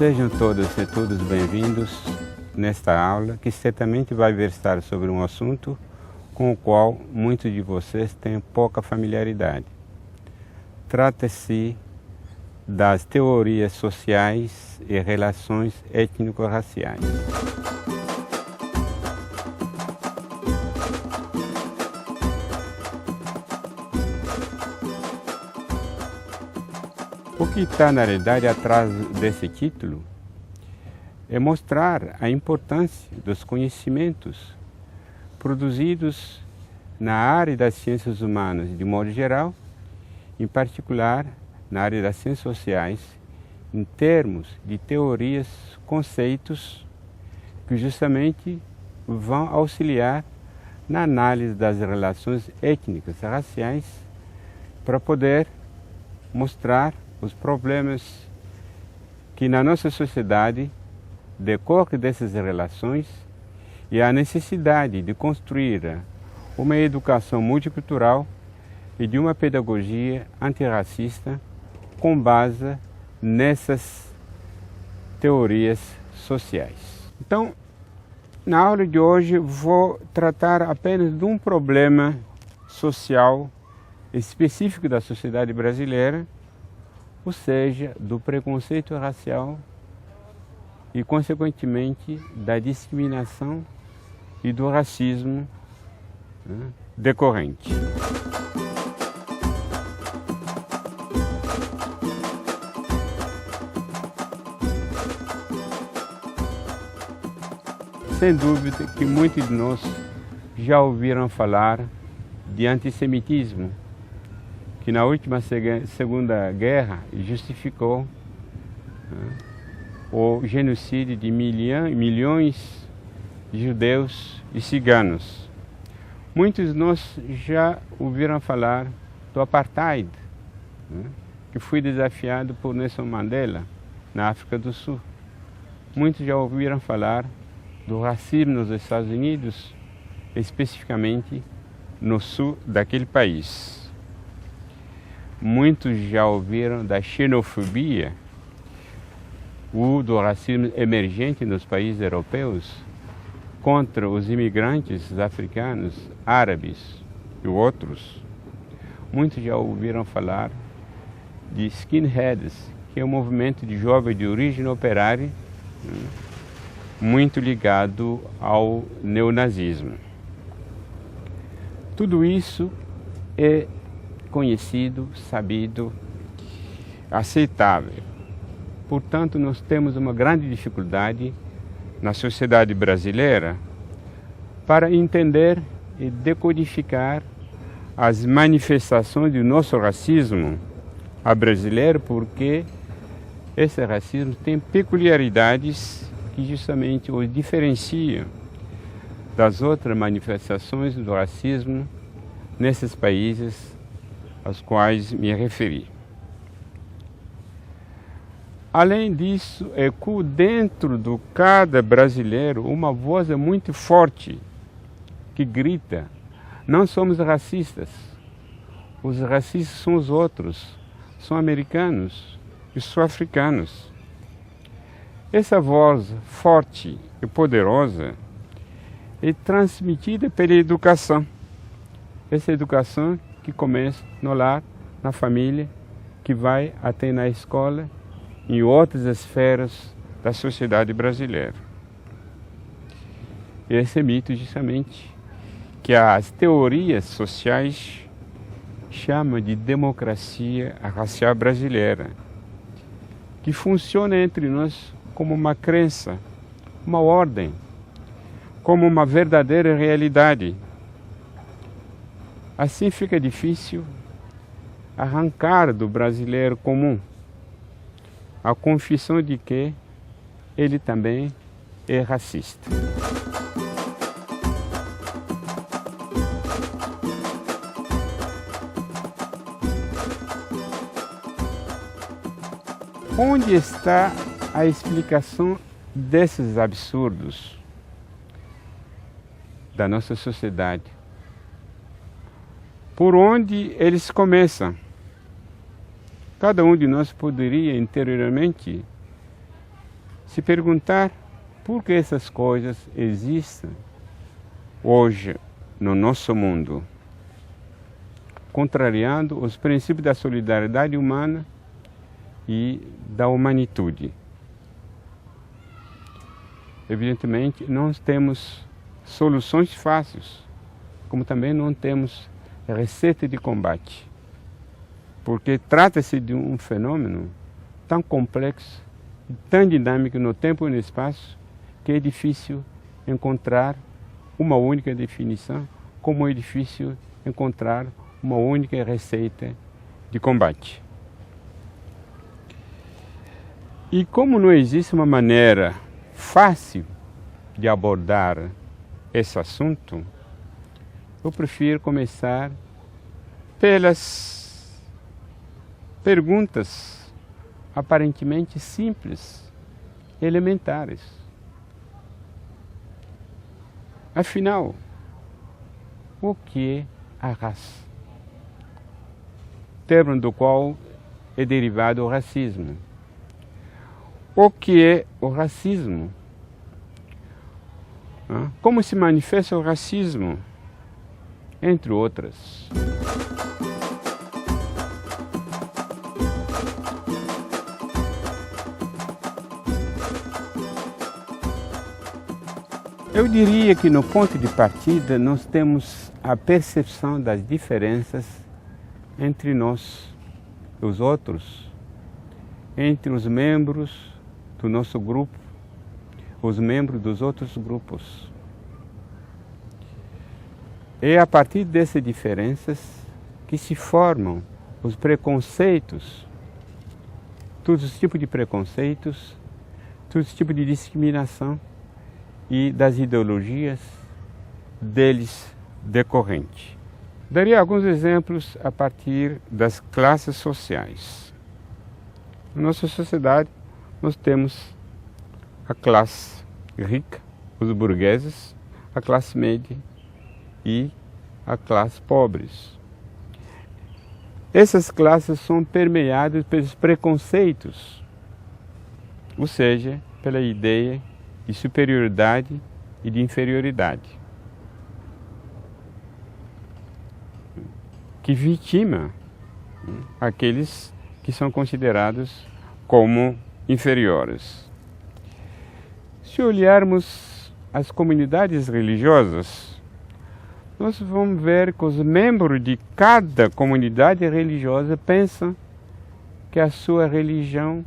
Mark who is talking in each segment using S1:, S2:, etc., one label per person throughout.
S1: Sejam todas e todos bem-vindos nesta aula que certamente vai versar sobre um assunto com o qual muitos de vocês têm pouca familiaridade. Trata-se das teorias sociais e relações étnico-raciais. O que está, na realidade, atrás desse título é mostrar a importância dos conhecimentos produzidos na área das ciências humanas, de modo geral, em particular na área das ciências sociais, em termos de teorias, conceitos que justamente vão auxiliar na análise das relações étnicas, raciais, para poder mostrar os problemas que na nossa sociedade decorrem dessas relações e a necessidade de construir uma educação multicultural e de uma pedagogia antirracista com base nessas teorias sociais. Então, na aula de hoje vou tratar apenas de um problema social específico da sociedade brasileira, ou seja, do preconceito racial e, consequentemente, da discriminação e do racismo decorrente. Sem dúvida que muitos de nós já ouviram falar de antissemitismo, que na última Segunda Guerra justificou o genocídio de milhões de judeus e ciganos. Muitos de nós já ouviram falar do apartheid, que foi desafiado por Nelson Mandela na África do Sul. Muitos já ouviram falar do racismo nos Estados Unidos, especificamente no sul daquele país. Muitos já ouviram da xenofobia ou do racismo emergente nos países europeus contra os imigrantes africanos, árabes e outros. Muitos já ouviram falar de skinheads, que é um movimento de jovens de origem operária, muito ligado ao neonazismo. Tudo isso é conhecido, sabido, aceitável. Portanto, nós temos uma grande dificuldade na sociedade brasileira para entender e decodificar as manifestações do nosso racismo brasileiro, porque esse racismo tem peculiaridades que justamente o diferenciam das outras manifestações do racismo nesses países aos quais me referi. Além disso, ecoa dentro de cada brasileiro uma voz muito forte que grita: não somos racistas, os racistas são os outros, são americanos e sul-africanos. Essa voz forte e poderosa é transmitida pela educação. Essa educação que começa no lar, na família, que vai até na escola, em outras esferas da sociedade brasileira. Esse é mito justamente que as teorias sociais chamam de democracia racial brasileira, que funciona entre nós como uma crença, uma ordem, como uma verdadeira realidade. Assim fica difícil arrancar do brasileiro comum a confissão de que ele também é racista. Onde está a explicação desses absurdos da nossa sociedade? Por onde eles começam? Cada um de nós poderia interiormente se perguntar por que essas coisas existem hoje no nosso mundo, contrariando os princípios da solidariedade humana e da humanitude. Evidentemente, não temos soluções fáceis, como também não temos receita de combate, porque trata-se de um fenômeno tão complexo e tão dinâmico no tempo e no espaço que é difícil encontrar uma única definição, como é difícil encontrar uma única receita de combate. E como não existe uma maneira fácil de abordar esse assunto, eu prefiro começar pelas perguntas aparentemente simples, elementares. Afinal, o que é a raça? Termo do qual é derivado o racismo. O que é o racismo? Como se manifesta o racismo? Entre outras. Eu diria que no ponto de partida nós temos a percepção das diferenças entre nós e os outros, entre os membros do nosso grupo, os membros dos outros grupos. É a partir dessas diferenças que se formam os preconceitos, todos os tipos de preconceitos, todos os tipos de discriminação e das ideologias deles decorrentes. Daria alguns exemplos a partir das classes sociais. Na nossa sociedade, nós temos a classe rica, os burgueses, a classe média e a classe pobres. Essas classes são permeadas pelos preconceitos, ou seja, pela ideia de superioridade e de inferioridade, que vitima aqueles que são considerados como inferiores. Se olharmos as comunidades religiosas, nós vamos ver que os membros de cada comunidade religiosa pensam que a sua religião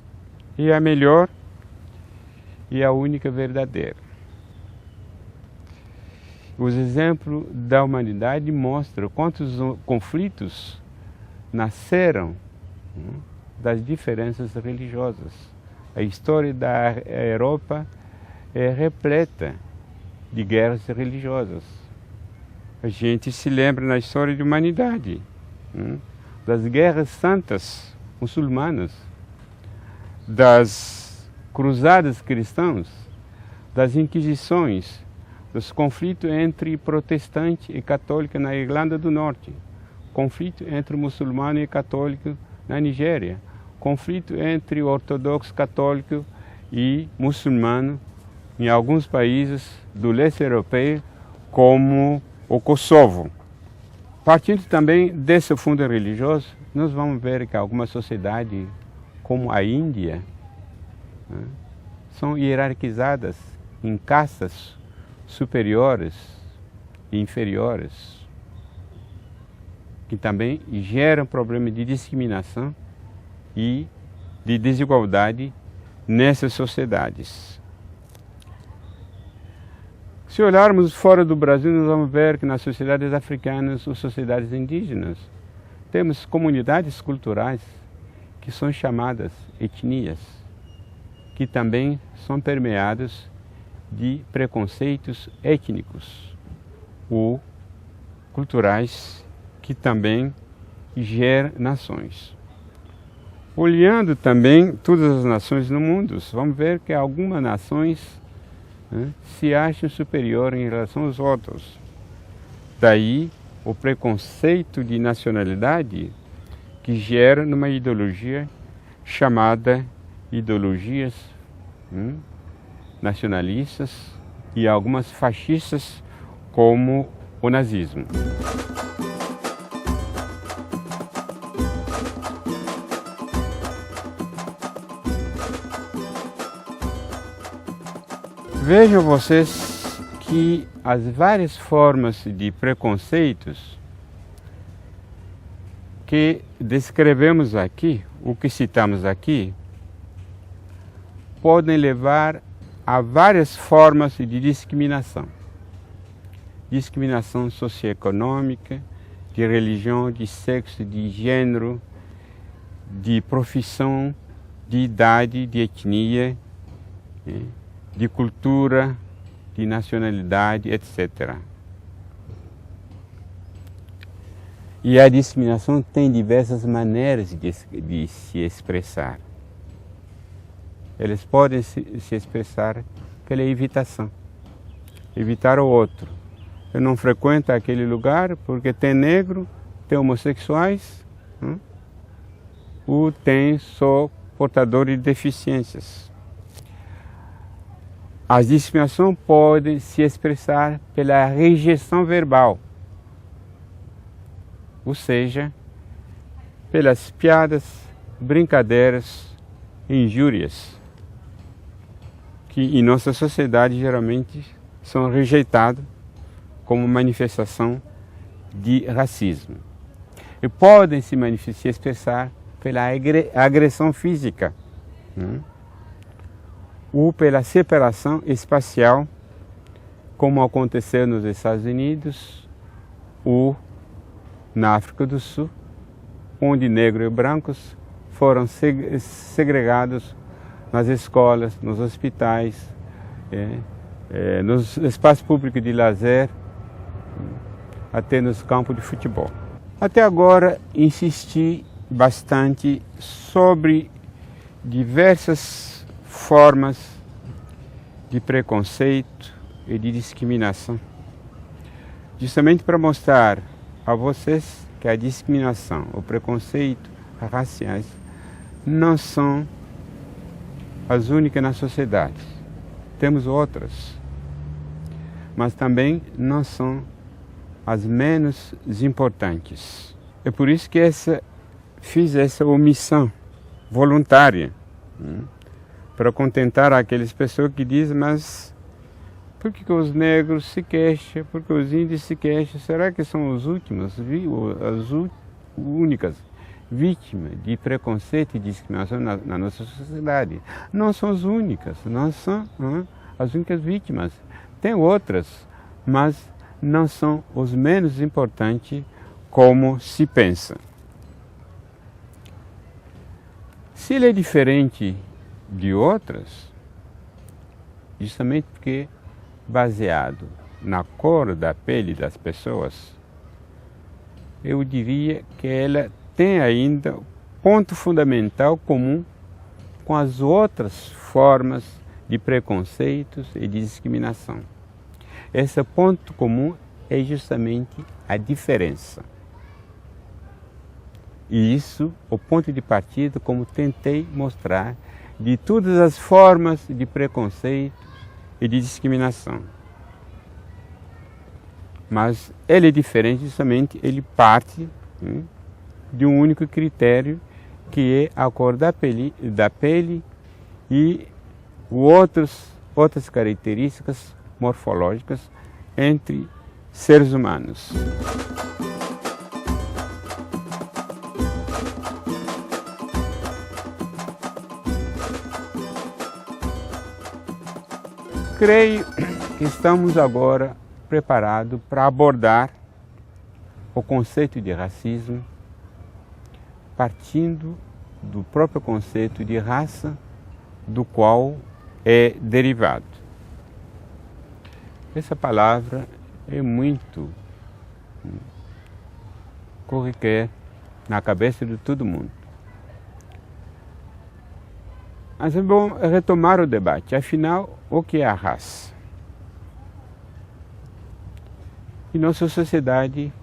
S1: é a melhor e a única verdadeira. Os exemplos da humanidade mostram quantos conflitos nasceram das diferenças religiosas. A história da Europa é repleta de guerras religiosas. A gente se lembra na história da humanidade, das guerras santas muçulmanas, das cruzadas cristãs, das inquisições, dos conflitos entre protestante e católico na Irlanda do Norte, conflito entre muçulmano e católico na Nigéria, conflito entre ortodoxo católico e muçulmano em alguns países do leste europeu, como o Kosovo. Partindo também desse fundo religioso, nós vamos ver que algumas sociedades, como a Índia, são hierarquizadas em castas superiores e inferiores, que também geram problemas de discriminação e de desigualdade nessas sociedades. Se olharmos fora do Brasil, nós vamos ver que nas sociedades africanas ou sociedades indígenas, temos comunidades culturais que são chamadas etnias, que também são permeadas de preconceitos étnicos ou culturais que também geram nações. Olhando também todas as nações no mundo, vamos ver que algumas nações se acham superiores em relação aos outros. Daí o preconceito de nacionalidade que gera numa ideologia chamada ideologias nacionalistas e algumas fascistas, como o nazismo. Vejam vocês que as várias formas de preconceitos que descrevemos aqui, o que citamos aqui, podem levar a várias formas de discriminação. Discriminação socioeconômica, de religião, de sexo, de gênero, de profissão, de idade, de etnia, de cultura, de nacionalidade, etc. E a discriminação tem diversas maneiras de se expressar. Eles podem se expressar pela evitação, evitar o outro. Eu não frequento aquele lugar porque tem negro, tem homossexuais, ou tem só portadores de deficiências. As discriminações podem se expressar pela rejeição verbal, ou seja, pelas piadas, brincadeiras, injúrias, que em nossa sociedade geralmente são rejeitadas como manifestação de racismo. E podem se expressar pela agressão física, ou pela separação espacial, como aconteceu nos Estados Unidos ou na África do Sul, onde negros e brancos foram segregados nas escolas, nos hospitais, nos espaços públicos de lazer, até nos campos de futebol. Até agora insisti bastante sobre diversas formas de preconceito e de discriminação, justamente para mostrar a vocês que a discriminação, o preconceito raciais não são as únicas na sociedade. Temos outras, mas também não são as menos importantes. É por isso que fiz essa omissão voluntária, para contentar aquelas pessoas que dizem, mas por que os negros se queixam, por que os índios se queixam? Será que são os últimos, as únicas vítimas de preconceito e discriminação na nossa sociedade? Não são as únicas, não são as únicas vítimas. Tem outras, mas não são os menos importantes como se pensa. Se ele é diferente de outras, justamente porque baseado na cor da pele das pessoas, eu diria que ela tem ainda ponto fundamental comum com as outras formas de preconceitos e de discriminação. Esse ponto comum é justamente a diferença. E isso, o ponto de partida, como tentei mostrar, de todas as formas de preconceito e de discriminação. Mas ele é diferente justamente, ele parte de um único critério, que é a cor da pele e outras características morfológicas entre seres humanos. Creio que estamos agora preparados para abordar o conceito de racismo partindo do próprio conceito de raça do qual é derivado. Essa palavra é muito corriqueira na cabeça de todo mundo. Mas é bom retomar o debate. Afinal, o que é a raça? Em nossa sociedade,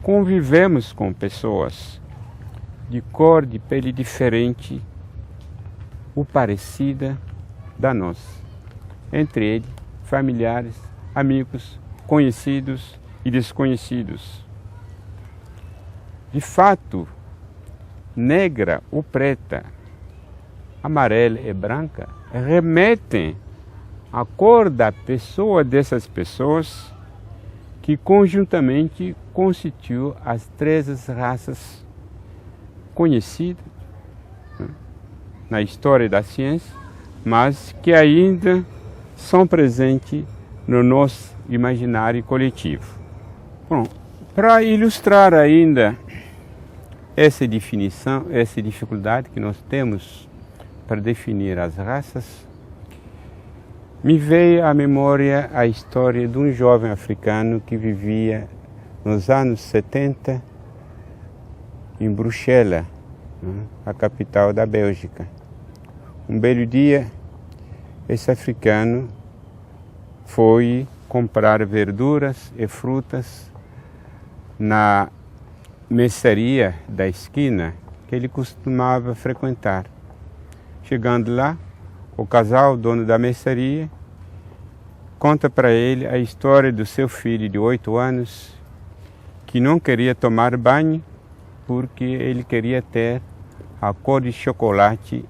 S1: convivemos com pessoas de cor de pele diferente ou parecida da nossa. entre eles, familiares, amigos, conhecidos e desconhecidos. De fato, negra ou preta, amarela e branca remetem à cor da pessoa dessas pessoas que conjuntamente constituem as 3 raças conhecidas na história da ciência, mas que ainda são presentes no nosso imaginário coletivo. Bom, para ilustrar ainda essa definição, essa dificuldade que nós temos para definir as raças, me veio à memória a história de um jovem africano que vivia nos anos 70 em Bruxelas, a capital da Bélgica. Um belo dia, esse africano foi comprar verduras e frutas na mercearia da esquina que ele costumava frequentar. Chegando lá, o casal, dono da mercearia, conta para ele a história do seu filho de 8 anos que não queria tomar banho porque ele queria ter a cor de chocolate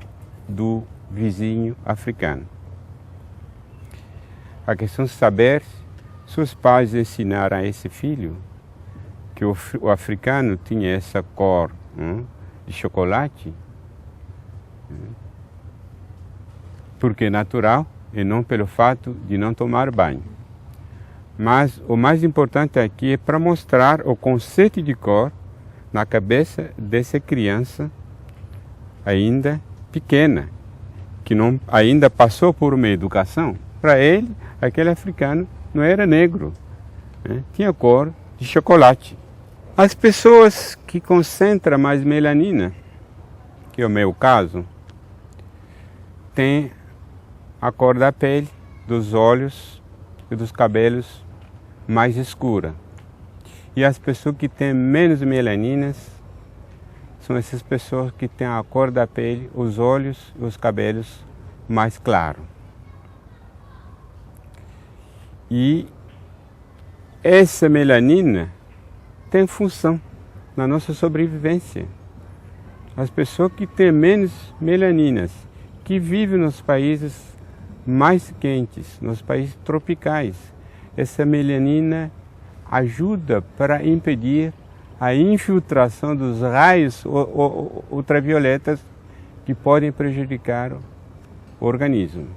S1: do vizinho africano. A questão de saber se os pais ensinaram a esse filho que o africano tinha essa cor de chocolate, porque é natural e não pelo fato de não tomar banho. Mas o mais importante aqui é para mostrar o conceito de cor na cabeça dessa criança ainda pequena, que não ainda passou por uma educação. Para ele, aquele africano não era negro, tinha cor de chocolate. As pessoas que concentram mais melanina, que é o meu caso, têm a cor da pele, dos olhos e dos cabelos mais escura. E as pessoas que têm menos melaninas são essas pessoas que têm a cor da pele, os olhos e os cabelos mais claros. E essa melanina tem função na nossa sobrevivência. As pessoas que têm menos melaninas, que vivem nos países mais quentes, nos países tropicais, essa melanina ajuda para impedir a infiltração dos raios ultravioletas que podem prejudicar o organismo.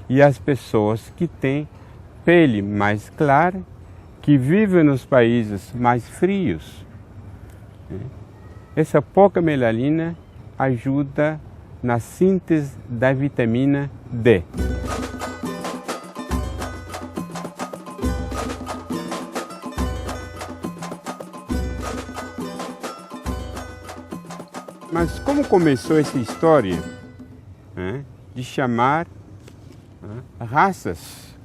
S1: E as pessoas que têm pele mais clara, que vivem nos países mais frios, essa pouca melanina ajuda na síntese da vitamina D. Mas como começou essa história de chamar raças,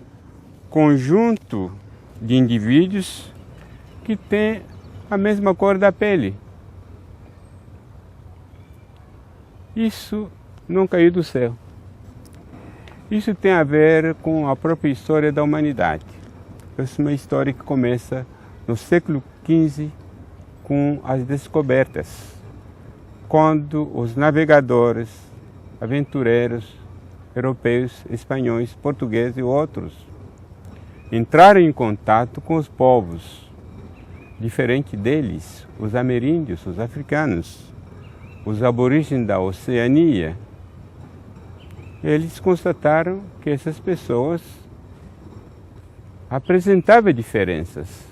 S1: conjunto de indivíduos que têm a mesma cor da pele? Isso não caiu do céu. Isso tem a ver com a própria história da humanidade. Essa é uma história que começa no século XV com as descobertas, quando os navegadores, aventureiros, europeus, espanhóis, portugueses e outros entraram em contato com os povos diferentes deles, os ameríndios, os africanos, os aborígenes da Oceania. Eles constataram que essas pessoas apresentavam diferenças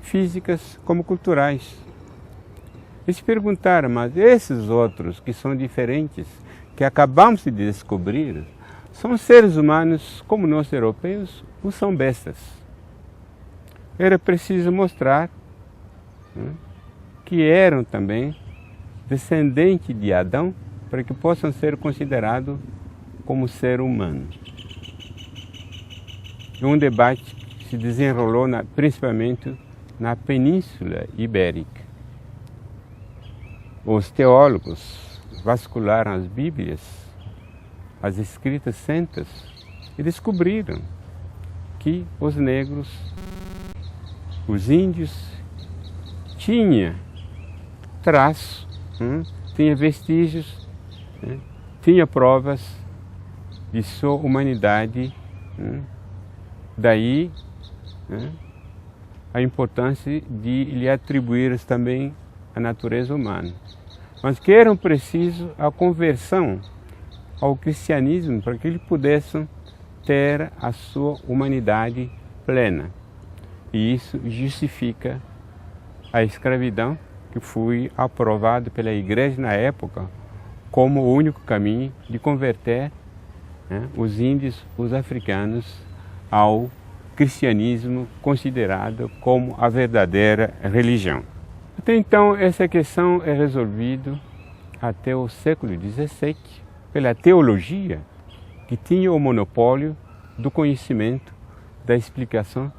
S1: físicas como culturais. Eles se perguntaram, mas esses outros que são diferentes, que acabamos de descobrir, são seres humanos como nós europeus ou são bestas? Era preciso mostrar que eram também descendentes de Adão, para que possam ser considerados como ser humano. Um debate que se desenrolou principalmente na Península Ibérica. Os teólogos vascularam as Bíblias, as Escritas Santas, e descobriram que os negros, os índios, tinha traço, tinha vestígios, tinha provas de sua humanidade. Daí a importância de lhe atribuir também a natureza humana. Mas que eram preciso a conversão ao cristianismo para que eles pudessem ter a sua humanidade plena. E isso justifica a escravidão, que foi aprovado pela igreja na época como o único caminho de converter os índios, os africanos, ao cristianismo considerado como a verdadeira religião. Até então, essa questão é resolvida até o século XVII pela teologia, que tinha o monopólio do conhecimento, da explicação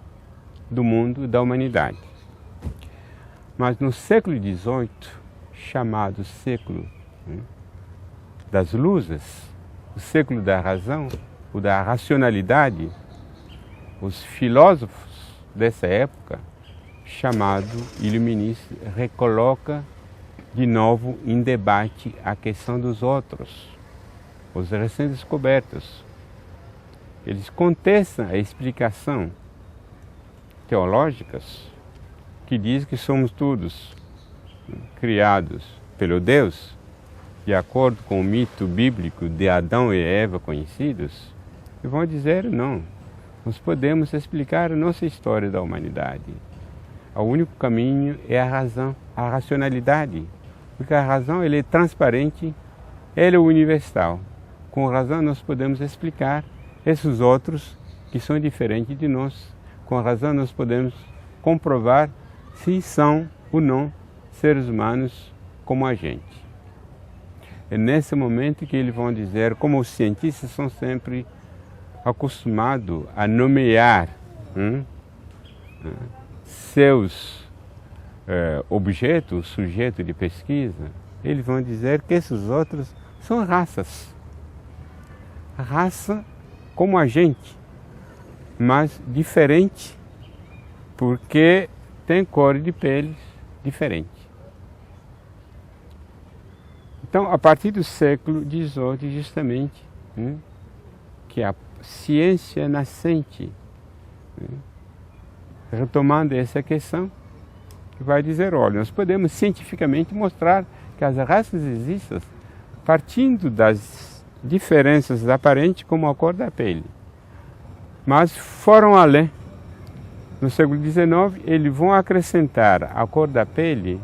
S1: do mundo, da humanidade. Mas no século XVIII, chamado século das luzes, o século da razão, ou da racionalidade, os filósofos dessa época, chamado iluminista, recoloca de novo em debate a questão dos outros, os recém-descobertos. Eles contestam a explicação teológicas que diz que somos todos criados pelo Deus, de acordo com o mito bíblico de Adão e Eva conhecidos, e vão dizer não, nós podemos explicar a nossa história da humanidade. O único caminho é a razão, a racionalidade, porque a razão ela é transparente, ela é universal. Com a razão nós podemos explicar esses outros que são diferentes de nós. Com a razão nós podemos comprovar se são ou não seres humanos como a gente. É nesse momento que eles vão dizer, como os cientistas são sempre acostumados a nomear seus objetos, sujeitos de pesquisa, eles vão dizer que esses outros são raças. Raça como a gente, mas diferente, porque tem cor de peles diferente. Então, a partir do século XVIII, justamente, que a ciência nascente, retomando essa questão, vai dizer, olha, nós podemos cientificamente mostrar que as raças existem partindo das diferenças aparentes como a cor da pele. Mas foram além. No século XIX, eles vão acrescentar à cor da pele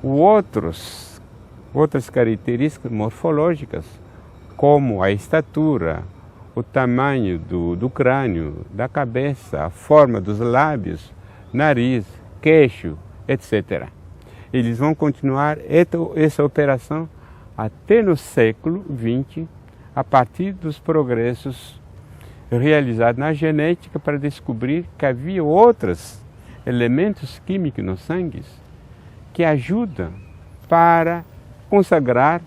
S1: outras características morfológicas, como a estatura, o tamanho do crânio, da cabeça, a forma dos lábios, nariz, queixo, etc. Eles vão continuar essa operação até no século XX, a partir dos progressos realizados na genética para descobrir que havia outros elementos químicos no sangue que ajudam para consagrar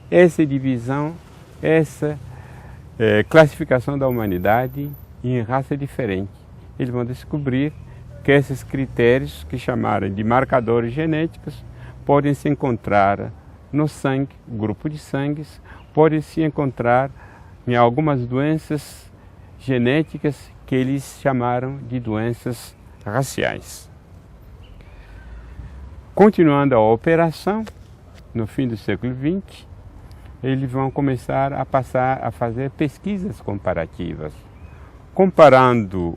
S1: essa divisão, essa classificação da humanidade em raça diferente. Eles vão descobrir que esses critérios, que chamaram de marcadores genéticos, podem se encontrar no sangue, grupo de sangues, podem se encontrar em algumas doenças genéticas que eles chamaram de doenças raciais. Continuando a operação, no fim do século XX, eles vão começar a passar a fazer pesquisas comparativas, comparando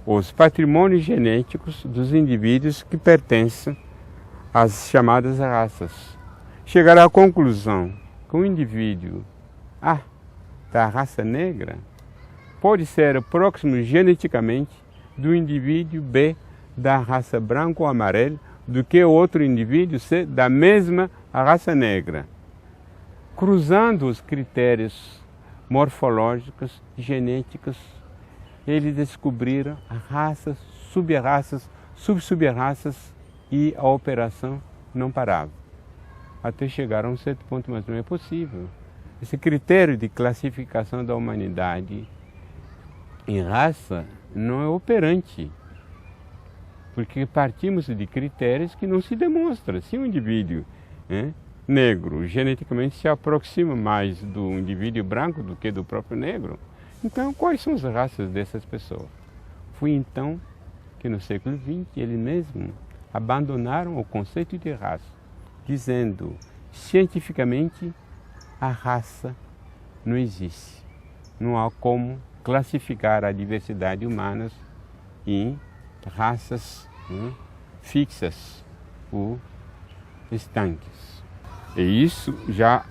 S1: os patrimônios genéticos dos indivíduos que pertencem às chamadas raças. Chegaram à conclusão que o indivíduo A da raça negra pode ser próximo geneticamente do indivíduo B da raça branca ou amarela do que o outro indivíduo C da mesma raça negra. Cruzando os critérios morfológicos, genéticos, eles descobriram raças, sub-raças, sub-sub-raças e a operação não parava. Até chegar a um certo ponto, mas não é possível. Esse critério de classificação da humanidade em raça não é operante, porque partimos de critérios que não se demonstram. Se um indivíduo negro geneticamente se aproxima mais do indivíduo branco do que do próprio negro, então quais são as raças dessas pessoas? Foi então que no século XX eles mesmos abandonaram o conceito de raça, dizendo cientificamente a raça não existe. Não há como classificar a diversidade humana em raças fixas ou estanques. E isso já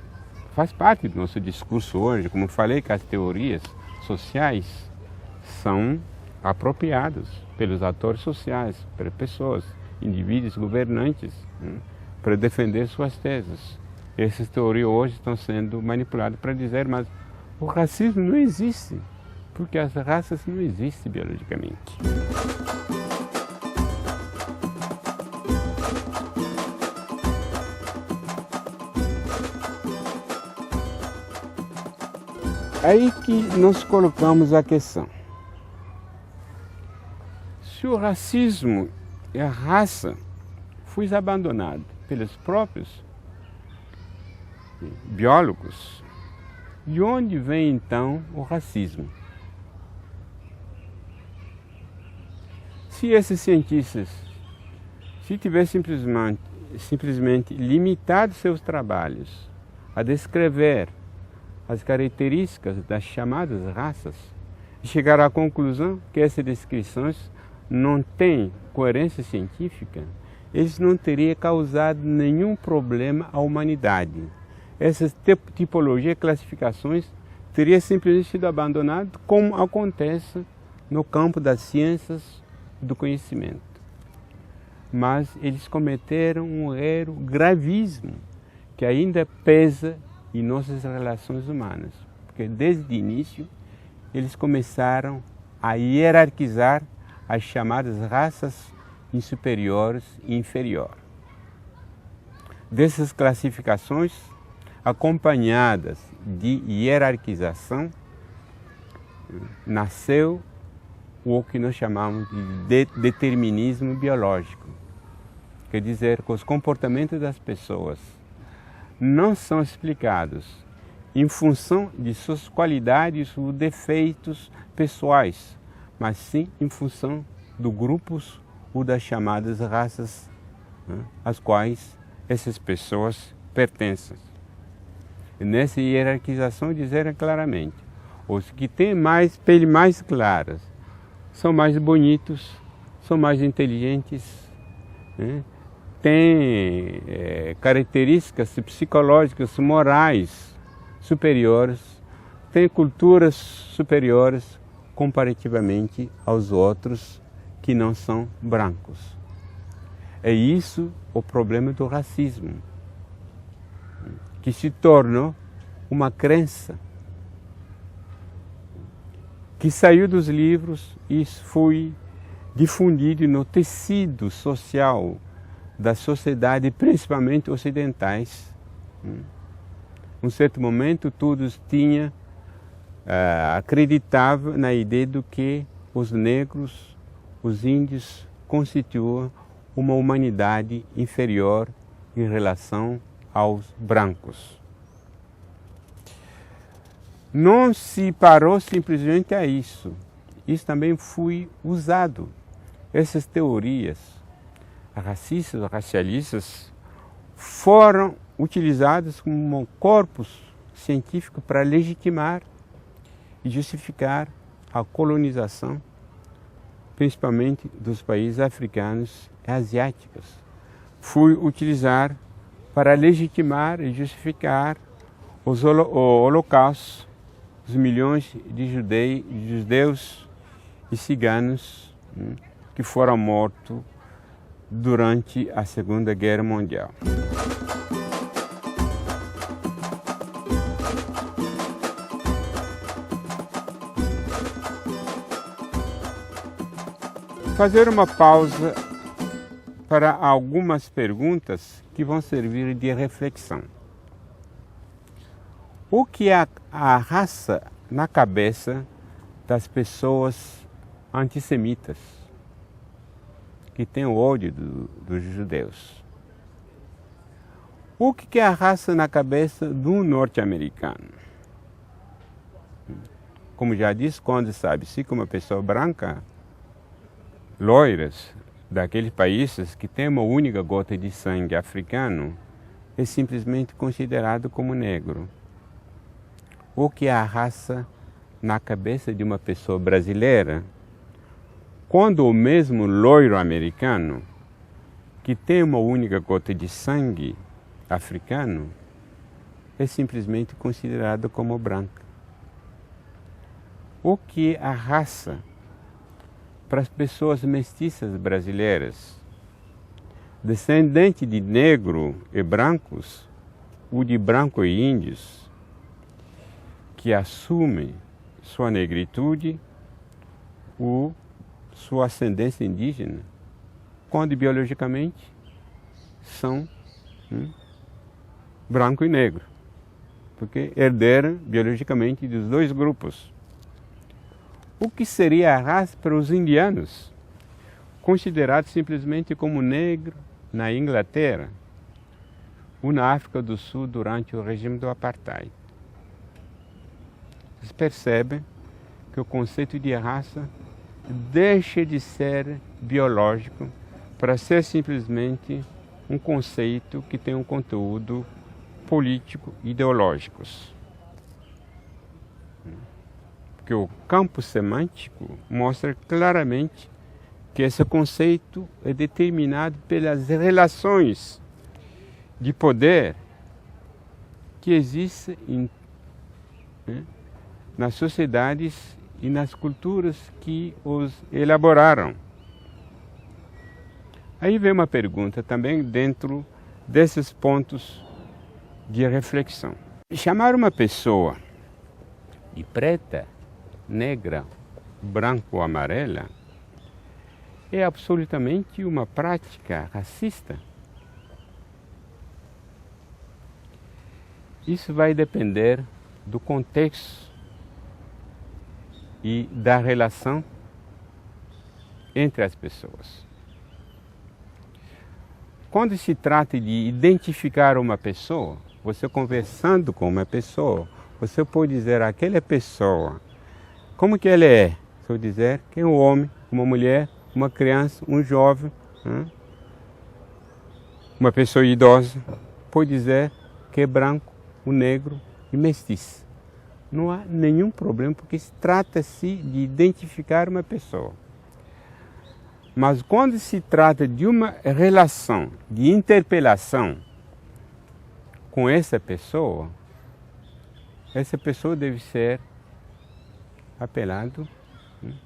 S1: faz parte do nosso discurso hoje. Como falei, que as teorias sociais são apropriadas pelos atores sociais, pelas pessoas, indivíduos, governantes, para defender suas teses. Essas teorias hoje estão sendo manipuladas para dizer, mas o racismo não existe, porque as raças não existem biologicamente. Aí que nós colocamos a questão. Se o racismo e a raça foi abandonado pelos próprios biólogos, de onde vem então o racismo? Se esses cientistas, se tivessem simplesmente limitado seus trabalhos a descrever as características das chamadas raças, e chegaram à conclusão que essas descrições não têm coerência científica, eles não teriam causado nenhum problema à humanidade. Essas tipologias e classificações teriam simplesmente sido abandonadas, como acontece no campo das ciências do conhecimento. Mas eles cometeram um erro gravíssimo, que ainda pesa em nossas relações humanas, porque desde o início eles começaram a hierarquizar as chamadas raças superiores e inferiores. Dessas classificações, acompanhadas de hierarquização, nasceu o que nós chamamos de determinismo biológico. Quer dizer que os comportamentos das pessoas não são explicados em função de suas qualidades ou defeitos pessoais, mas sim em função dos grupos ou das chamadas raças às quais essas pessoas pertencem. E nessa hierarquização disseram claramente, os que têm peles mais claras são mais bonitos, são mais inteligentes, têm características psicológicas, morais superiores, têm culturas superiores comparativamente aos outros que não são brancos. É isso o problema do racismo, que se tornou uma crença que saiu dos livros e foi difundido no tecido social da sociedade, principalmente ocidentais. Num certo momento, todos acreditavam na ideia de que os negros, os índios, constituam uma humanidade inferior em relação aos brancos. Não se parou simplesmente a isso. Isso também foi usado. Essas teorias racistas, racialistas, foram utilizadas como corpus científico para legitimar e justificar a colonização, principalmente dos países africanos e asiáticos. Foi utilizar para legitimar e justificar o holocausto, os milhões de judeus e ciganos que foram mortos durante a Segunda Guerra Mundial. Fazer uma pausa para algumas perguntas que vão servir de reflexão. O que é a raça na cabeça das pessoas antissemitas, que têm o ódio dos judeus. O que é a raça na cabeça do norte-americano? Como já disse, quando sabe-se que uma pessoa branca, loiras, daqueles países que tem uma única gota de sangue africano, é simplesmente considerado como negro. O que é a raça na cabeça de uma pessoa brasileira? Quando o mesmo loiro americano, que tem uma única gota de sangue africano, é simplesmente considerado como branco. O que é a raça para as pessoas mestiças brasileiras, descendentes de negro e brancos, ou de branco e índios, que assumem sua negritude ou sua ascendência indígena, quando biologicamente são branco e negro, porque herderam biologicamente dos dois grupos. O que seria a raça para os indianos, considerados simplesmente como negro na Inglaterra ou na África do Sul durante o regime do Apartheid? Vocês percebem que o conceito de raça deixa de ser biológico para ser simplesmente um conceito que tem um conteúdo político e ideológico. Porque o campo semântico mostra claramente que esse conceito é determinado pelas relações de poder que existem nas sociedades e nas culturas que os elaboraram. Aí vem uma pergunta também dentro desses pontos de reflexão. Chamar uma pessoa de preta, negra, branca ou amarela é absolutamente uma prática racista. Isso vai depender do contexto e da relação entre as pessoas. Quando se trata de identificar uma pessoa, você conversando com uma pessoa, você pode dizer aquela pessoa, como que ele é? Se eu dizer que é um homem, uma mulher, uma criança, um jovem, uma pessoa idosa, pode dizer que é branco, um negro e mestiço. Não há nenhum problema, porque trata-se de identificar uma pessoa. Mas quando se trata de uma relação, de interpelação com essa pessoa deve ser apelado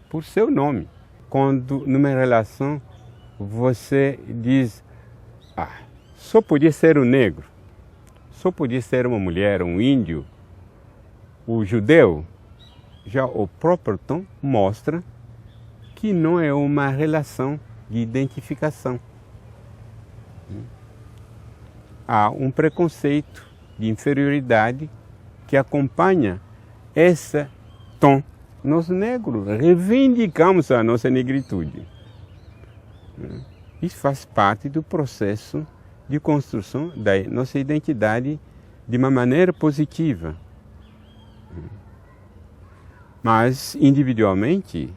S1: por seu nome. Quando numa relação você diz, só podia ser um negro, só podia ser uma mulher, um índio, o judeu, já o próprio tom mostra que não é uma relação de identificação. Há um preconceito de inferioridade que acompanha esse tom. Nós negros reivindicamos a nossa negritude. Isso faz parte do processo de construção da nossa identidade de uma maneira positiva. Mas, individualmente,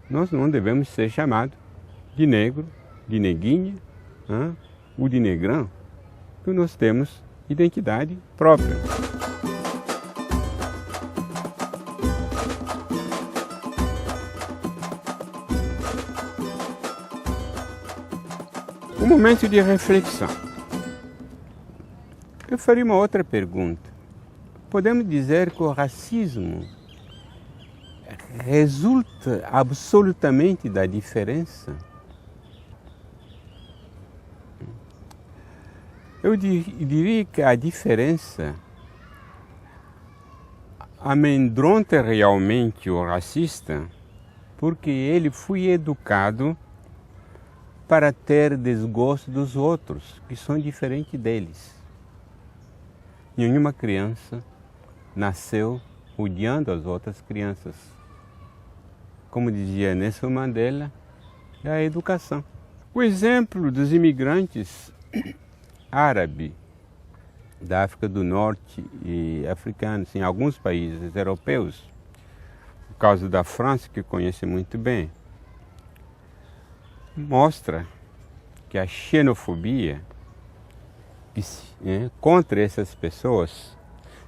S1: nós não devemos ser chamados de negro, de neguinha, ou de negrão, porque nós temos identidade própria. Um momento de reflexão. Eu faria uma outra pergunta. Podemos dizer que o racismo resulta absolutamente da diferença? Eu diria que a diferença amedronta realmente o racista, porque ele foi educado para ter desgosto dos outros, que são diferentes deles. Nenhuma criança nasceu odiando as outras crianças. como dizia Nelson Mandela, é a educação. O exemplo dos imigrantes árabes da África do Norte e africanos em alguns países europeus, por causa da França, que conhece muito bem, mostra que a xenofobia contra essas pessoas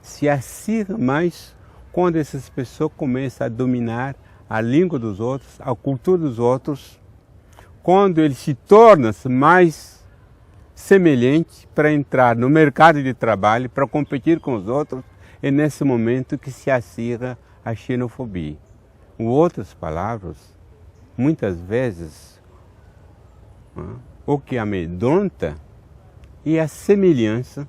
S1: se acirra mais quando essas pessoas começam a dominar a língua dos outros, a cultura dos outros, quando eles se tornam mais semelhantes para entrar no mercado de trabalho, para competir com os outros, é nesse momento que se acirra a xenofobia. Em outras palavras, muitas vezes, o que amedronta é a semelhança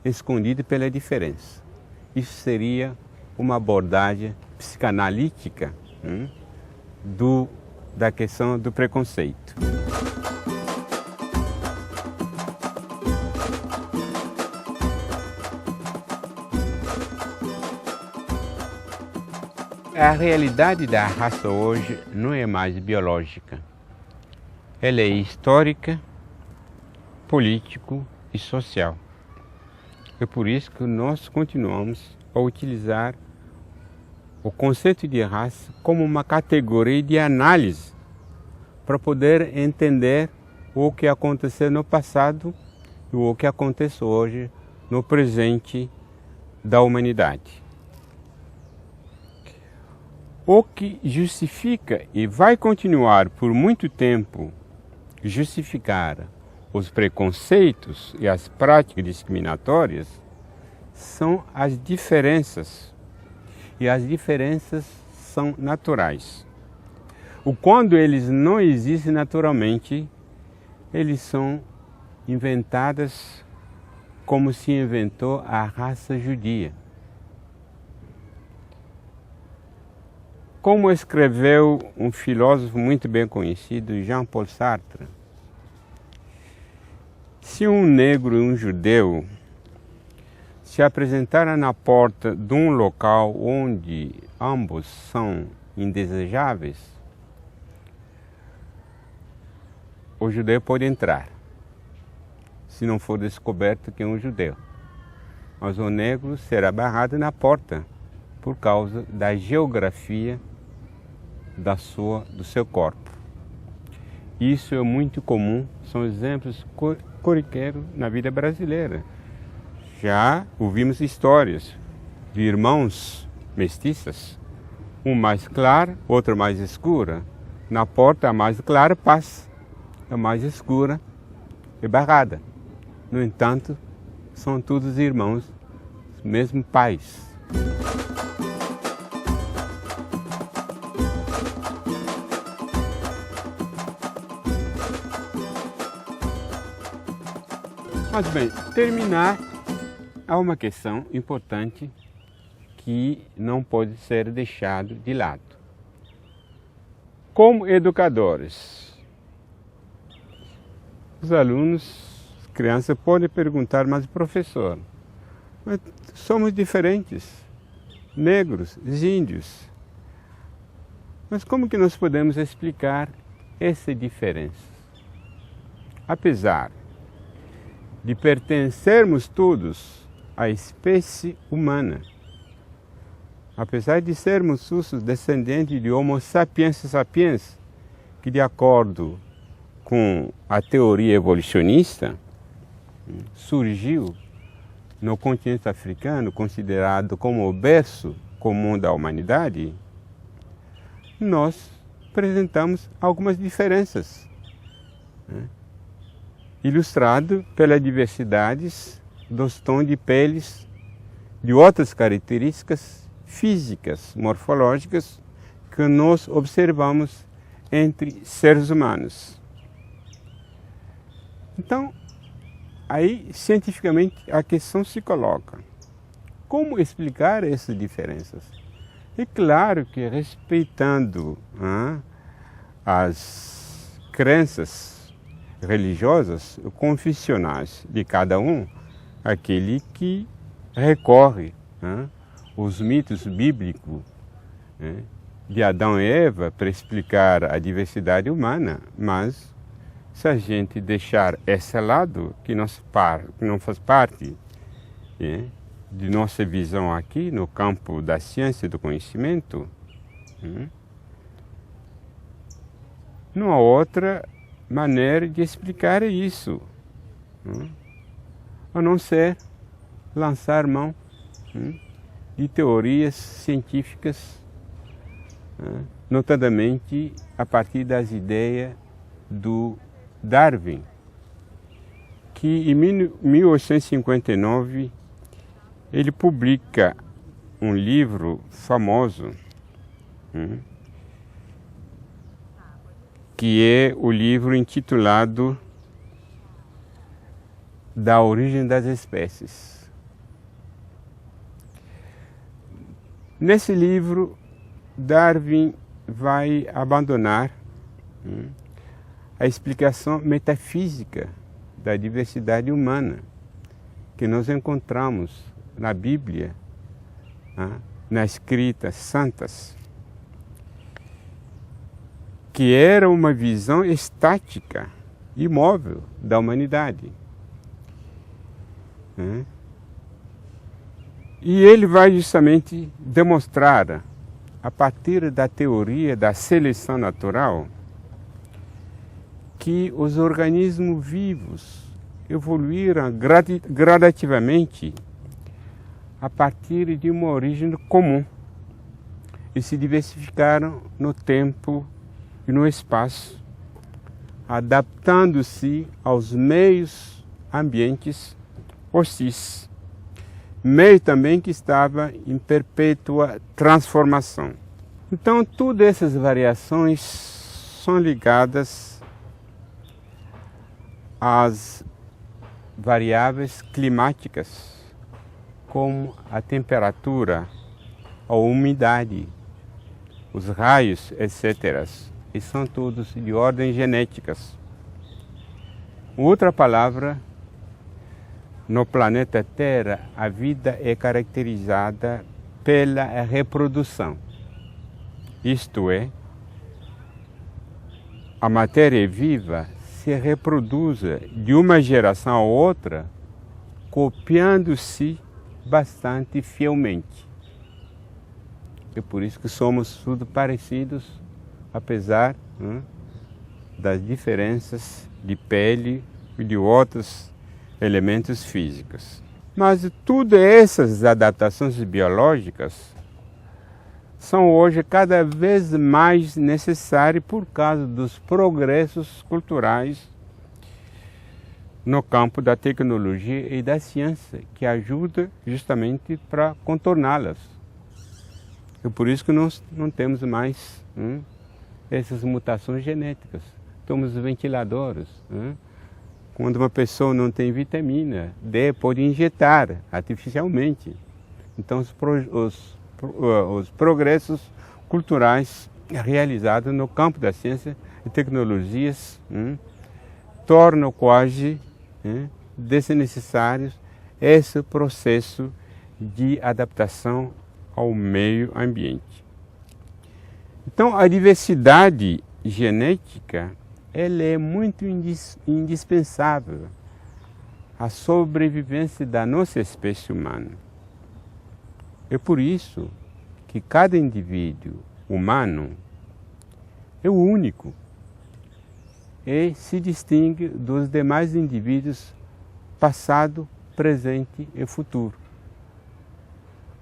S1: escondida pela diferença. Isso seria uma abordagem psicanalítica da questão do preconceito. A realidade da raça hoje não é mais biológica. Ela é histórica, político e social. É por isso que nós continuamos a utilizar o conceito de raça como uma categoria de análise para poder entender o que aconteceu no passado e o que acontece hoje no presente da humanidade. O que justifica e vai continuar por muito tempo justificar os preconceitos e as práticas discriminatórias são as diferenças. E as diferenças são naturais. Quando eles não existem naturalmente, eles são inventadas como se inventou a raça judia. Como escreveu um filósofo muito bem conhecido, Jean-Paul Sartre, se um negro e um judeu se apresentaram na porta de um local onde ambos são indesejáveis, o judeu pode entrar, se não for descoberto que é um judeu. Mas o negro será barrado na porta por causa da geografia do seu corpo. Isso é muito comum, são exemplos corriqueiros na vida brasileira. Já ouvimos histórias de irmãos mestiças, um mais claro, outro mais escura. Na porta a mais clara passa, a mais escura é barrada. No entanto, são todos irmãos, mesmo pais. Mas bem, terminar, há uma questão importante que não pode ser deixado de lado. Como educadores, os alunos, as crianças podem perguntar, mas professor, mas somos diferentes, negros, índios. Mas como que nós podemos explicar essa diferença? Apesar de pertencermos todos à espécie humana, apesar de sermos todos descendentes de Homo sapiens sapiens, que de acordo com a teoria evolucionista, surgiu no continente africano, considerado como o berço comum da humanidade, nós apresentamos algumas diferenças, ilustrado pelas diversidades dos tons de peles, de outras características físicas, morfológicas, que nós observamos entre seres humanos. Então, aí, cientificamente, a questão se coloca. Como explicar essas diferenças? É claro que respeitando as crenças religiosas, confessionais de cada um, aquele que recorre os mitos bíblicos de Adão e Eva para explicar a diversidade humana, mas se a gente deixar esse lado que não faz parte de nossa visão aqui no campo da ciência e do conhecimento, não há outra maneira de explicar isso, a não ser lançar mão de teorias científicas, notadamente a partir das ideias do Darwin, que em 1859 ele publica um livro famoso, que é o livro intitulado Da Origem das Espécies. Nesse livro, Darwin vai abandonar a explicação metafísica da diversidade humana que nós encontramos na Bíblia, nas escritas santas, que era uma visão estática, imóvel da humanidade. E ele vai justamente demonstrar, a partir da teoria da seleção natural, que os organismos vivos evoluíram gradativamente a partir de uma origem comum e se diversificaram no tempo e no espaço, adaptando-se aos meios ambientes hostis, meio também que estava em perpétua transformação. Então, todas essas variações são ligadas às variáveis climáticas, como a temperatura, a umidade, os raios, etc. E são todos de ordem genéticas. Outra palavra, no planeta Terra, a vida é caracterizada pela reprodução. Isto é, a matéria viva se reproduz de uma geração a outra, copiando-se bastante fielmente. É por isso que somos tudo parecidos, apesar das diferenças de pele e de outros elementos físicos. Mas todas essas adaptações biológicas são hoje cada vez mais necessárias por causa dos progressos culturais no campo da tecnologia e da ciência, que ajuda justamente para contorná-las. É por isso que nós não temos mais essas mutações genéticas. Temos ventiladores. Quando uma pessoa não tem vitamina D, pode injetar artificialmente. Então os progressos culturais realizados no campo da ciência e tecnologias tornam quase desnecessários esse processo de adaptação ao meio ambiente. Então, a diversidade genética ela é muito indispensável à sobrevivência da nossa espécie humana. É por isso que cada indivíduo humano é o único e se distingue dos demais indivíduos passado, presente e futuro.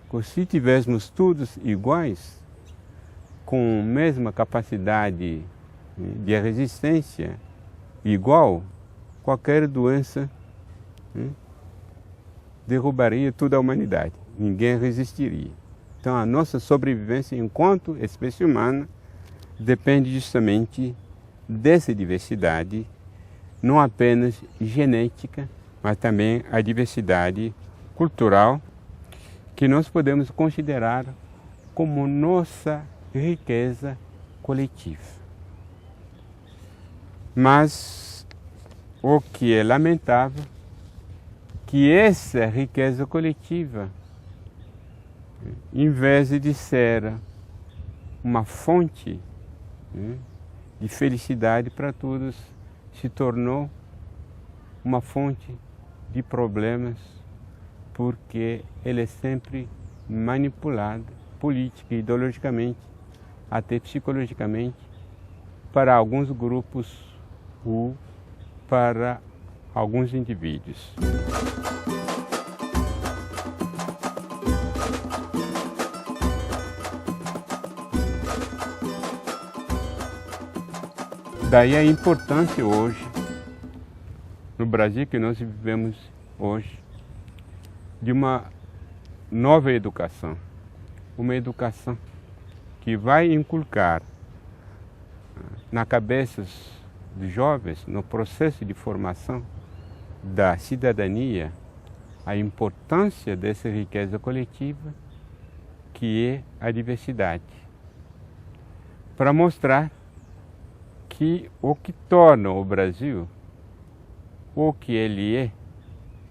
S1: Porque se tivéssemos todos iguais, com a mesma capacidade de resistência igual, qualquer doença derrubaria toda a humanidade. Ninguém resistiria. Então a nossa sobrevivência enquanto espécie humana depende justamente dessa diversidade, não apenas genética, mas também a diversidade cultural, que nós podemos considerar como nossa riqueza coletiva. Mas o que é lamentável, que essa riqueza coletiva, em vez de ser uma fonte, né, de felicidade para todos, se tornou uma fonte de problemas, porque ele é sempre manipulado política, ideologicamente, até psicologicamente, para alguns grupos ou para alguns indivíduos. Daí a importância hoje, no Brasil que nós vivemos hoje, de uma nova educação. Uma educação que vai inculcar na cabeça dos jovens, no processo de formação da cidadania, a importância dessa riqueza coletiva que é a diversidade. Para mostrar que o que torna o Brasil o que ele é,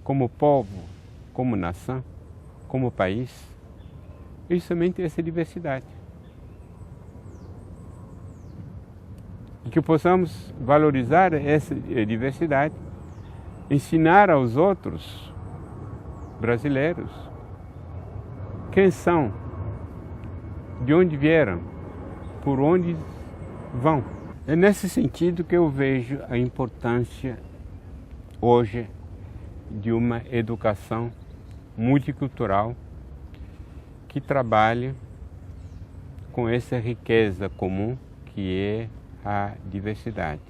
S1: como povo, como nação, como país, é justamente essa diversidade. E que possamos valorizar essa diversidade, ensinar aos outros brasileiros quem são, de onde vieram, por onde vão. É nesse sentido que eu vejo a importância hoje de uma educação multicultural que trabalhe com essa riqueza comum que é a diversidade.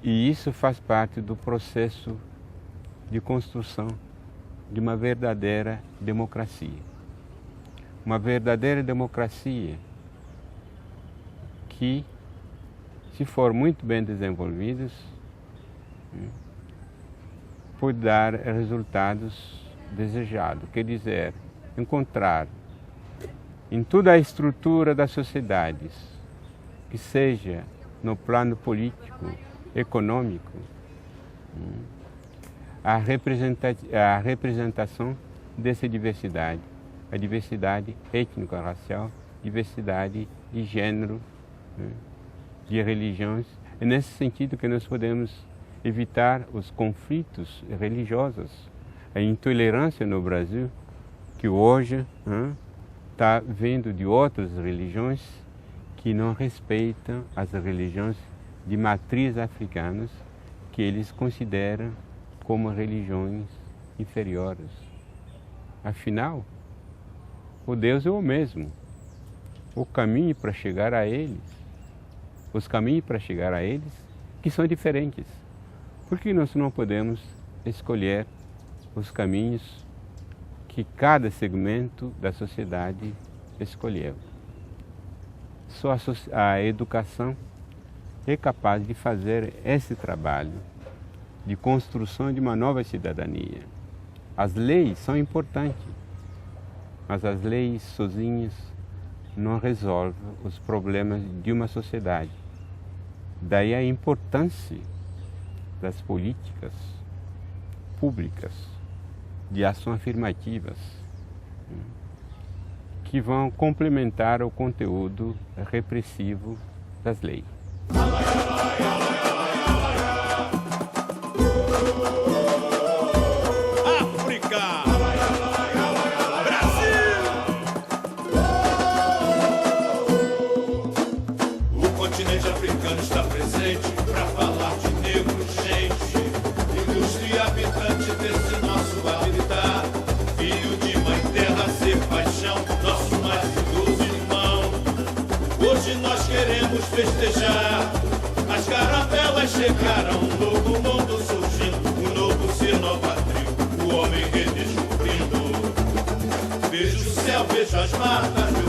S1: E isso faz parte do processo de construção de uma verdadeira democracia. Uma verdadeira democracia que, se for muito bem desenvolvidas, pode dar resultados desejados. Quer dizer, encontrar em toda a estrutura das sociedades, que seja no plano político, econômico, a representação dessa diversidade, a diversidade étnico-racial, diversidade de gênero, de religiões. É nesse sentido que nós podemos evitar os conflitos religiosos, a intolerância no Brasil, que hoje está vindo de outras religiões que não respeitam as religiões de matriz africanas, que eles consideram como religiões inferiores. Afinal, o Deus é o mesmo. O caminho para chegar a eles, os caminhos para chegar a eles, que são diferentes. Por que nós não podemos escolher os caminhos que cada segmento da sociedade escolheu? Só a educação é capaz de fazer esse trabalho de construção de uma nova cidadania. As leis são importantes, mas as leis sozinhas não resolvem os problemas de uma sociedade. Daí a importância das políticas públicas de ação afirmativas que vão complementar o conteúdo repressivo das leis.
S2: Festejar, as caravelas chegaram, um novo mundo surgindo, um novo ser, nova tribo, o homem redescobrindo. Vejo o céu, vejo as marcas,